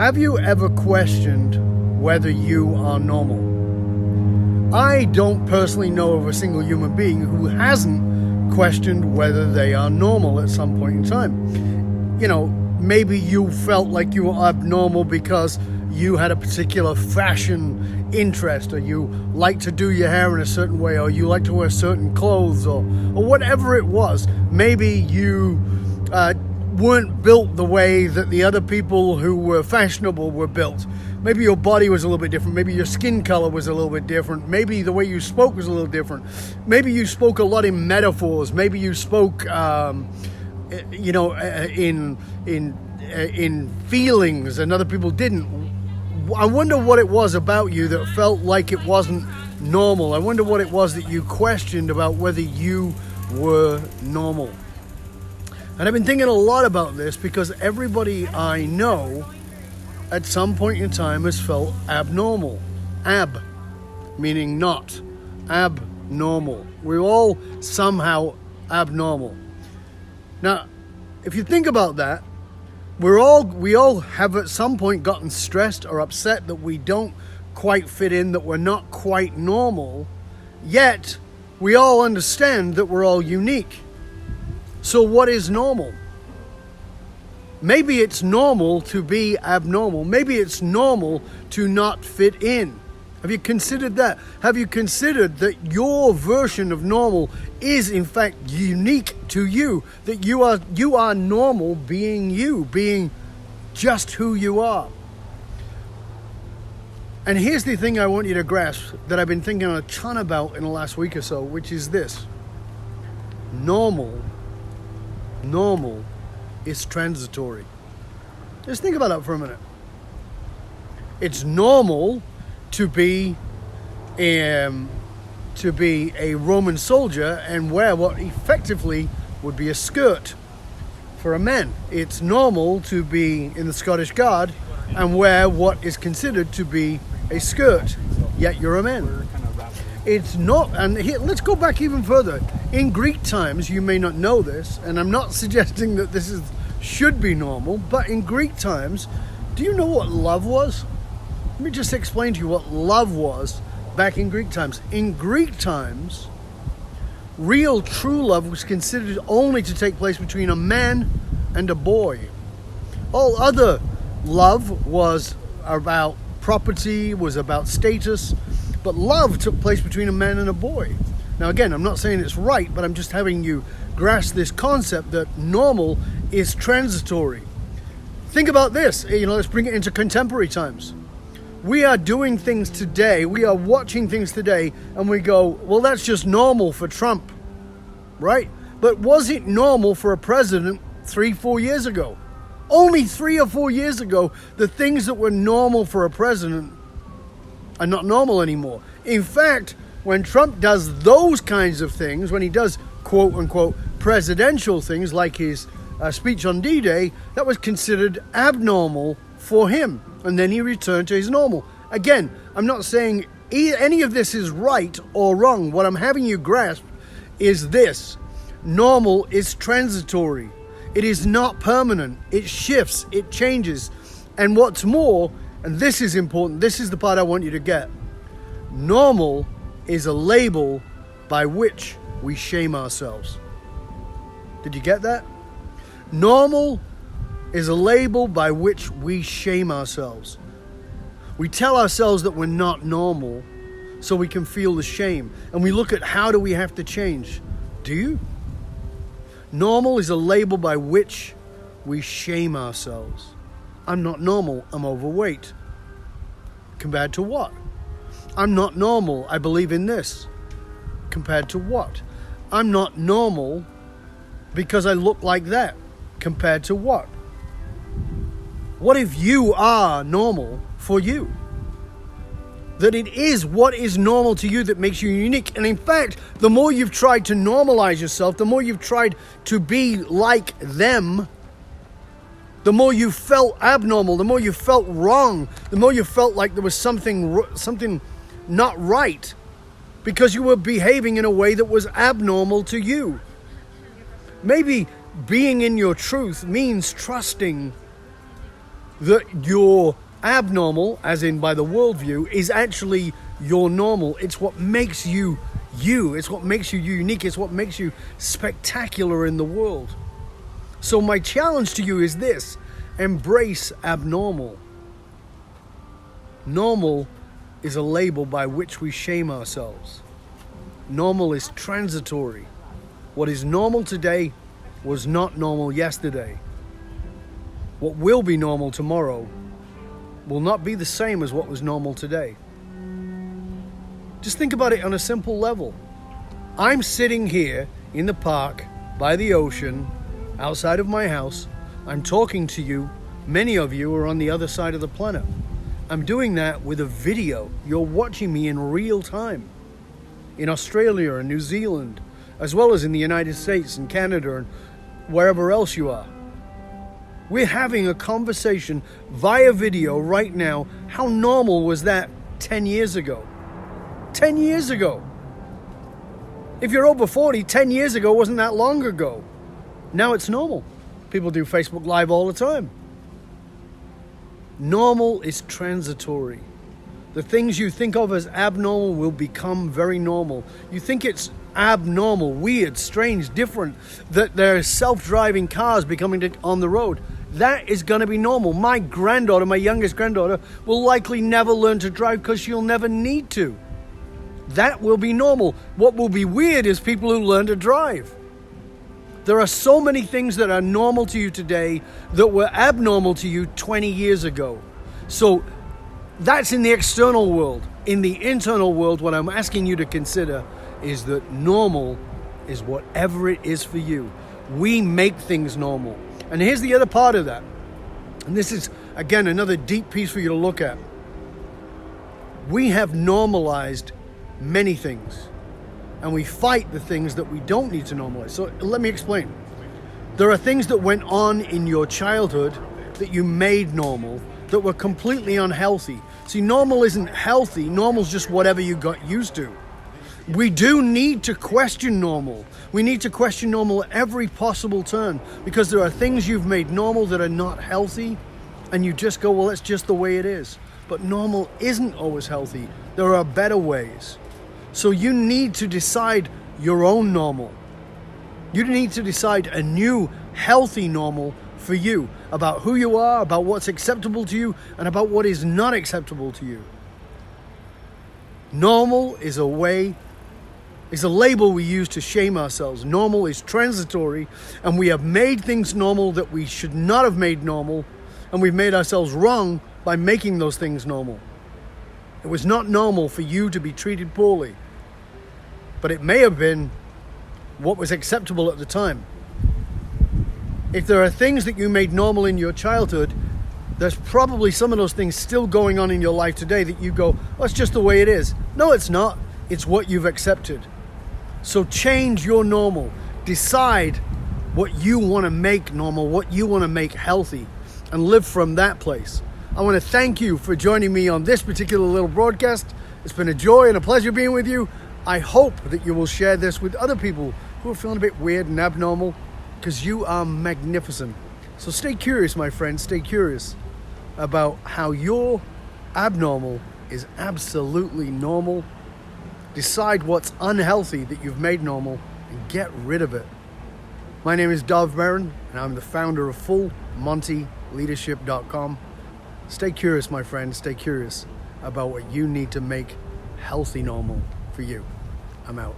Have you ever questioned whether you are normal? I don't personally know of a single human being who hasn't questioned whether they are normal at some point in time. You know, maybe you felt like you were abnormal because you had a particular fashion interest, or you like to do your hair in a certain way, or you like to wear certain clothes, or whatever it was. Maybe you weren't built the way that the other people who were fashionable were built. Maybe your body was a little bit different. Maybe your skin color was a little bit different. Maybe the way you spoke was a little different. Maybe you spoke a lot in metaphors. Maybe you spoke, in feelings, and other people didn't. I wonder what it was about you that felt like it wasn't normal. I wonder what it was that you questioned about whether you were normal. And I've been thinking a lot about this because everybody I know at some point in time has felt abnormal. Ab, meaning not. Abnormal. We're all somehow abnormal. Now, if you think about that, we all have at some point gotten stressed or upset that we don't quite fit in, that we're not quite normal, yet we all understand that we're all unique. So what is normal? Maybe it's normal to be abnormal. Maybe it's normal to not fit in. Have you considered that? Have you considered that your version of normal is in fact unique to you? That you are normal being you, being just who you are. And here's the thing I want you to grasp that I've been thinking a ton about in the last week or so, which is this. Normal is transitory. Just think about that for a minute. It's normal to be a Roman soldier and wear what effectively would be a skirt for a man. It's normal to be in the Scottish Guard and wear what is considered to be a skirt, yet you're a man. It's not, and here, let's go back even further. In Greek times, you may not know this, and I'm not suggesting that this should be normal, but in Greek times, do you know what love was? Let me just explain to you what love was back in Greek times. In Greek times, real true love was considered only to take place between a man and a boy. All other love was about property, was about status, but love took place between a man and a boy. Now again, I'm not saying it's right, but I'm just having you grasp this concept that normal is transitory. Think about this, let's bring it into contemporary times. We are doing things today, we are watching things today, and we go, well, that's just normal for Trump, right? But was it normal for a president 3-4 years ago? Only 3 or 4 years ago, the things that were normal for a president are not normal anymore. In fact, when Trump does those kinds of things, when he does quote unquote presidential things like his speech on D-Day, that was considered abnormal for him. And then he returned to his normal. Again, I'm not saying any of this is right or wrong. What I'm having you grasp is this. Normal is transitory. It is not permanent. It shifts. It changes. And what's more, and this is important, this is the part I want you to get. Normal is a label by which we shame ourselves. Did you get that? Normal is a label by which we shame ourselves. We tell ourselves that we're not normal so we can feel the shame. And we look at how do we have to change. Do you? Normal is a label by which we shame ourselves. I'm not normal, I'm overweight. Compared to what? I'm not normal, I believe in this. Compared to what? I'm not normal because I look like that. Compared to what? What if you are normal for you? That it is what is normal to you that makes you unique. And in fact, the more you've tried to normalize yourself, the more you've tried to be like them, the more you felt abnormal, the more you felt wrong, the more you felt like there was something not right because you were behaving in a way that was abnormal to you. Maybe being in your truth means trusting that your abnormal, as in by the worldview, is actually your normal. It's what makes you you. It's what makes you unique. It's what makes you spectacular in the world. So my challenge to you is this: embrace abnormal. Normal is a label by which we shame ourselves. Normal is transitory. What is normal today was not normal yesterday. What will be normal tomorrow will not be the same as what was normal today. Just think about it on a simple level. I'm sitting here in the park by the ocean outside of my house. I'm talking to you. Many of you are on the other side of the planet. I'm doing that with a video. You're watching me in real time in Australia and New Zealand, as well as in the United States and Canada and wherever else you are. We're having a conversation via video right now. How normal was that 10 years ago? 10 years ago. If you're over 40, 10 years ago wasn't that long ago. Now it's normal. People do Facebook Live all the time. Normal is transitory. The things you think of as abnormal will become very normal. You think it's abnormal, weird, strange, different, that there's self-driving cars becoming on the road. That is going to be normal. My granddaughter, my youngest granddaughter, will likely never learn to drive because she'll never need to. That will be normal. What will be weird is people who learn to drive. There are so many things that are normal to you today that were abnormal to you 20 years ago. So that's in the external world. In the internal world, what I'm asking you to consider is that normal is whatever it is for you. We make things normal. And here's the other part of that. And this is, again, another deep piece for you to look at. We have normalized many things, and we fight the things that we don't need to normalize. So let me explain. There are things that went on in your childhood that you made normal that were completely unhealthy. See, normal isn't healthy. Normal's just whatever you got used to. We do need to question normal. We need to question normal at every possible turn, because there are things you've made normal that are not healthy, and you just go, well, that's just the way it is. But normal isn't always healthy. There are better ways. So you need to decide your own normal. You need to decide a new, healthy normal for you, about who you are, about what's acceptable to you, and about what is not acceptable to you. Normal is a label we use to shame ourselves. Normal is transitory, and we have made things normal that we should not have made normal, and we've made ourselves wrong by making those things normal. It was not normal for you to be treated poorly, but it may have been what was acceptable at the time. If there are things that you made normal in your childhood, there's probably some of those things still going on in your life today that you go, oh, it's just the way it is. No, it's not. It's what you've accepted. So change your normal. Decide what you want to make normal, what you want to make healthy, and live from that place. I want to thank you for joining me on this particular little broadcast. It's been a joy and a pleasure being with you. I hope that you will share this with other people who are feeling a bit weird and abnormal, because you are magnificent. So stay curious, my friend. Stay curious about how your abnormal is absolutely normal. Decide what's unhealthy that you've made normal and get rid of it. My name is Dov Marin, and I'm the founder of FullMontyLeadership.com. Stay curious, my friend. Stay curious about what you need to make healthy normal for you. I'm out.